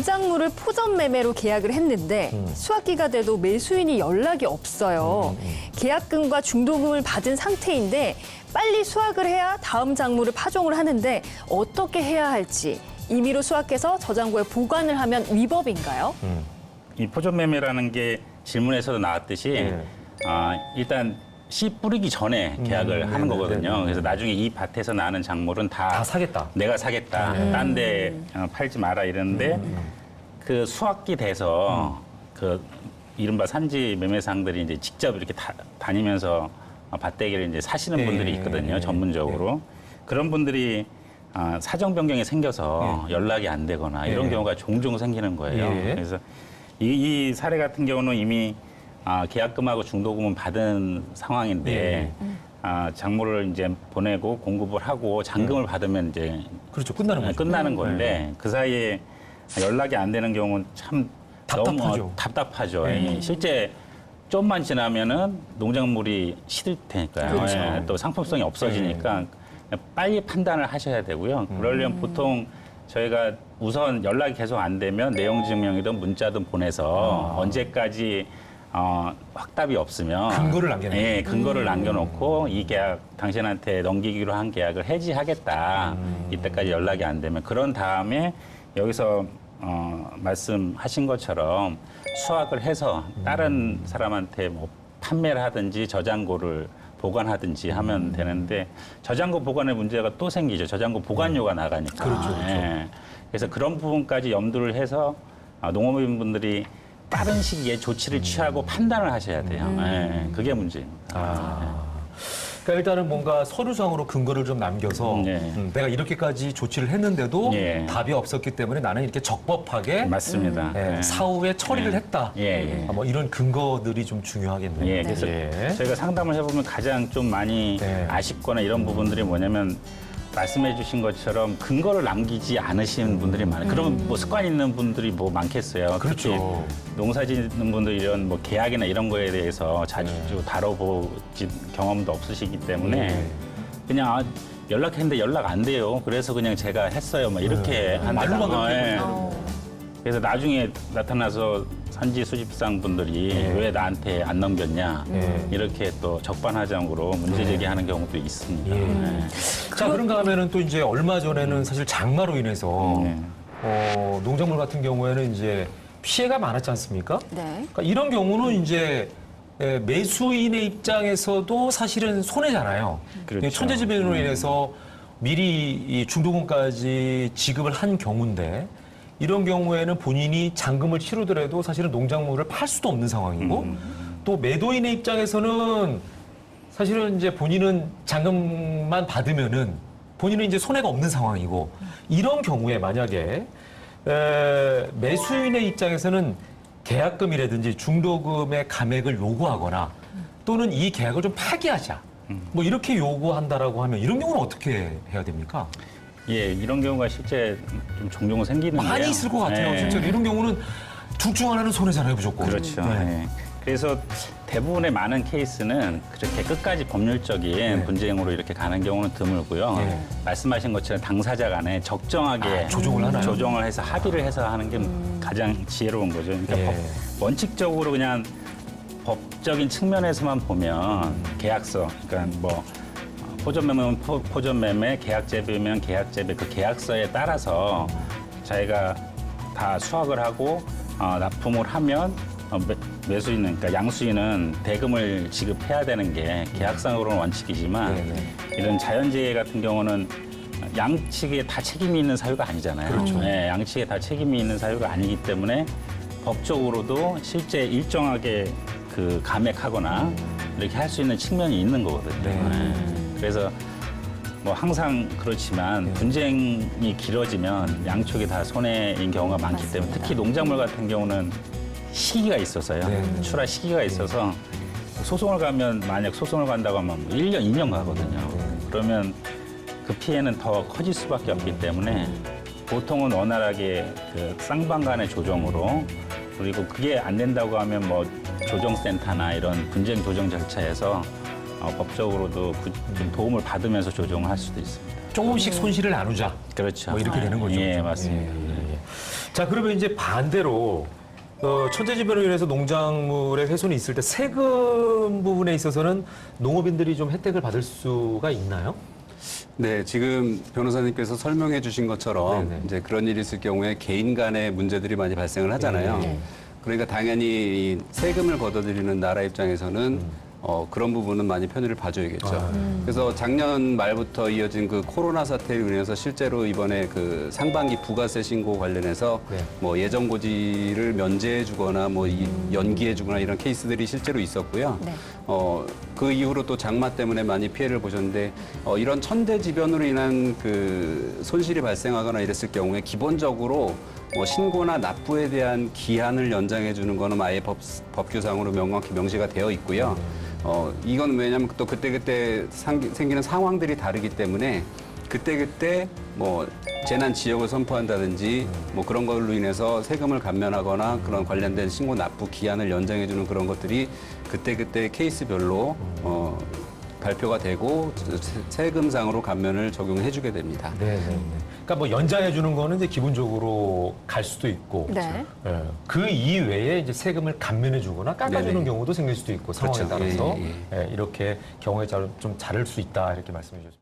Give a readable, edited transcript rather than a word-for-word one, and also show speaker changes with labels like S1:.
S1: 농작물을 포전 매매로 계약을 했는데 수확기가 돼도 매수인이 연락이 없어요. 계약금과 중도금을 받은 상태인데 빨리 수확을 해야 다음 작물을 파종을 하는데 어떻게 해야 할지, 임의로 수확해서 저장고에 보관을 하면 위법인가요?
S2: 이 포전 매매라는 게 질문에서도 나왔듯이 일단 씨 뿌리기 전에 계약을 하는 거거든요. 그래서 나중에 이 밭에서 나는 작물은
S3: 다 사겠다.
S2: 내가 사겠다. 딴 데 팔지 마라 이러는데 그 수확기 돼서 그 이른바 산지 매매상들이 이제 직접 이렇게 다니면서 밭대기를 이제 사시는 분들이 있거든요. 전문적으로. 그런 분들이 사정 변경이 생겨서 연락이 안 되거나 이런 경우가 종종 생기는 거예요. 그래서 이 사례 같은 경우는 이미 계약금하고 중도금은 받은 상황인데 작물을 이제 보내고 공급을 하고 잔금을 받으면 이제
S3: 그렇죠. 끝나는 거죠.
S2: 끝나는 건데 그 사이에 연락이 안 되는 경우는 참
S3: 답답하죠.
S2: 너무 답답하죠. 실제 좀만 지나면은 농작물이 시들 테니까요.
S1: 그렇죠.
S2: 또 상품성이 없어지니까 빨리 판단을 하셔야 되고요. 그러려면 보통 저희가 우선 연락이 계속 안 되면 내용 증명이든 문자든 보내서 언제까지 확답이 없으면
S3: 근거를 남겨놓고.
S2: 예, 근거를 남겨놓고 이 계약 당신한테 넘기기로 한 계약을 해지하겠다. 이때까지 연락이 안 되면 그런 다음에 여기서 말씀하신 것처럼 수확을 해서 다른 사람한테 뭐 판매를 하든지 저장고를 보관하든지 하면 되는데 저장고 보관의 문제가 또 생기죠. 저장고 보관료가 나가니까.
S3: 그렇죠.
S2: 예. 그래서 그런 부분까지 염두를 해서 농업인분들이 빠른 시기에 조치를 취하고 판단을 하셔야 돼요. 예, 그게 문제입니다.
S3: 그러니까 일단은 뭔가 서류상으로 근거를 좀 남겨서 내가 이렇게까지 조치를 했는데도 답이 없었기 때문에 나는 이렇게 적법하게
S2: 맞습니다.
S3: 사후에 처리를 했다. 뭐 이런 근거들이 좀 중요하겠네요.
S2: 예, 그래서 저희가 상담을 해보면 가장 좀 많이 아쉽거나 이런 부분들이 뭐냐면 말씀해 주신 것처럼 근거를 남기지 않으신 분들이 많아요. 그러면 뭐 습관 있는 분들이 뭐 많겠어요.
S3: 그렇죠.
S2: 특히 농사 짓는 분들 이런 뭐 계약이나 이런 거에 대해서 자주 다뤄보진 경험도 없으시기 때문에 그냥 연락했는데 연락 안 돼요. 그래서 그냥 제가 했어요. 뭐 이렇게
S3: 말로만
S2: 한다고. 그래서 나중에 나타나서 산지 수집상 분들이 왜 나한테 안 넘겼냐 이렇게 또 적반하장으로 문제 제기하는 경우도 있습니다.
S3: 자, 그런가 하면은 또 이제 얼마 전에는 사실 장마로 인해서 농작물 같은 경우에는 이제 피해가 많았지 않습니까?
S1: 네.
S3: 그러니까 이런 경우는 이제 매수인의 입장에서도 사실은 손해잖아요.
S2: 그렇죠.
S3: 천재지변으로 인해서 미리 이 중도금까지 지급을 한 경우인데 이런 경우에는 본인이 잔금을 치르더라도 사실은 농작물을 팔 수도 없는 상황이고 또 매도인의 입장에서는 사실은 이제 본인은 잔금만 받으면은 본인은 이제 손해가 없는 상황이고 이런 경우에 만약에 매수인의 입장에서는 계약금이라든지 중도금의 감액을 요구하거나 또는 이 계약을 좀 파기하자 뭐 이렇게 요구한다라고 하면 이런 경우는 어떻게 해야 됩니까?
S2: 예, 이런 경우가 실제 좀 종종 생기는데요.
S3: 많이 있을 것 같아요. 진짜 이런 경우는 둘 중 하나는 손해잖아요, 무조건.
S2: 그렇죠. 예. 그래서 대부분의 많은 케이스는 그렇게 끝까지 법률적인 분쟁으로 이렇게 가는 경우는 드물고요. 말씀하신 것처럼 당사자 간에 적정하게
S3: 조정을 하나요?
S2: 조정을 해서 합의를 해서 하는 게 가장 지혜로운 거죠. 그러니까 원칙적으로 그냥 법적인 측면에서만 보면 계약서, 그러니까 뭐 포전 매매면 포전 매매, 계약 재배면 계약 재배, 그 계약서에 따라서 자기가 다 수확을 하고 납품을 하면 매수인은, 그러니까 양수인은 대금을 지급해야 되는 게 계약상으로는 원칙이지만 이런 자연재해 같은 경우는 양측에 다 책임이 있는 사유가 아니잖아요.
S3: 그렇죠.
S2: 네, 양측에 다 책임이 있는 사유가 아니기 때문에 법적으로도 실제 일정하게 그 감액하거나 이렇게 할 수 있는 측면이 있는 거거든요. 그래서 뭐 항상 그렇지만 분쟁이 길어지면 양쪽이 다 손해인 경우가 많기 때문에 특히 농작물 같은 경우는 시기가 있어서요. 출하 시기가 있어서 소송을 가면 만약 소송을 간다고 하면 1년, 2년 가거든요. 그러면 그 피해는 더 커질 수밖에 없기 때문에 보통은 원활하게 그 쌍방 간의 조정으로 그리고 그게 안 된다고 하면 뭐 조정센터나 이런 분쟁 조정 절차에서 법적으로도 좀 도움을 받으면서 조정을 할 수도 있습니다.
S3: 조금씩 손실을 나누자.
S2: 그렇죠.
S3: 뭐 이렇게 되는 거죠.
S2: 예, 맞습니다.
S3: 자, 그러면 이제 반대로 천재지변으로 인해서 농작물의 훼손이 있을 때 세금 부분에 있어서는 농업인들이 좀 혜택을 받을 수가 있나요?
S4: 네, 지금 변호사님께서 설명해 주신 것처럼
S3: 네네.
S4: 이제 그런 일이 있을 경우에 개인 간의 문제들이 많이 발생을 하잖아요.
S1: 네.
S4: 그러니까 당연히 이 세금을 걷어들이는 나라 입장에서는 그런 부분은 많이 편의를 봐줘야겠죠. 그래서 작년 말부터 이어진 그 코로나 사태로 인해서 실제로 이번에 그 상반기 부가세 신고 관련해서
S3: 네.
S4: 뭐 예정 고지를 면제해주거나 뭐 연기해주거나 이런 케이스들이 실제로 있었고요.
S1: 네.
S4: 그 이후로 또 장마 때문에 많이 피해를 보셨는데 이런 천대지변으로 인한 그 손실이 발생하거나 이랬을 경우에 기본적으로 뭐 신고나 납부에 대한 기한을 연장해 주는 거는 아예 법규상으로 명확히 명시가 되어 있고요. 이건 왜냐하면 또 그때그때 생기는 상황들이 다르기 때문에 그때그때 뭐 재난 지역을 선포한다든지 뭐 그런 걸로 인해서 세금을 감면하거나 그런 관련된 신고 납부 기한을 연장해 주는 그런 것들이 그때그때 케이스별로 발표가 되고 세금상으로 감면을 적용해 주게 됩니다.
S3: 네. 그러니까 뭐 연장해 주는 거는 이제 기본적으로 갈 수도 있고
S1: 네.
S3: 예, 그 이외에 이제 세금을 감면해 주거나 깎아주는
S4: 네네.
S3: 경우도 생길 수도 있고 상황에
S4: 그렇죠.
S3: 따라서
S4: 예.
S3: 이렇게 경우에 좀 다를 수 있다 이렇게 말씀해 주셨습니다.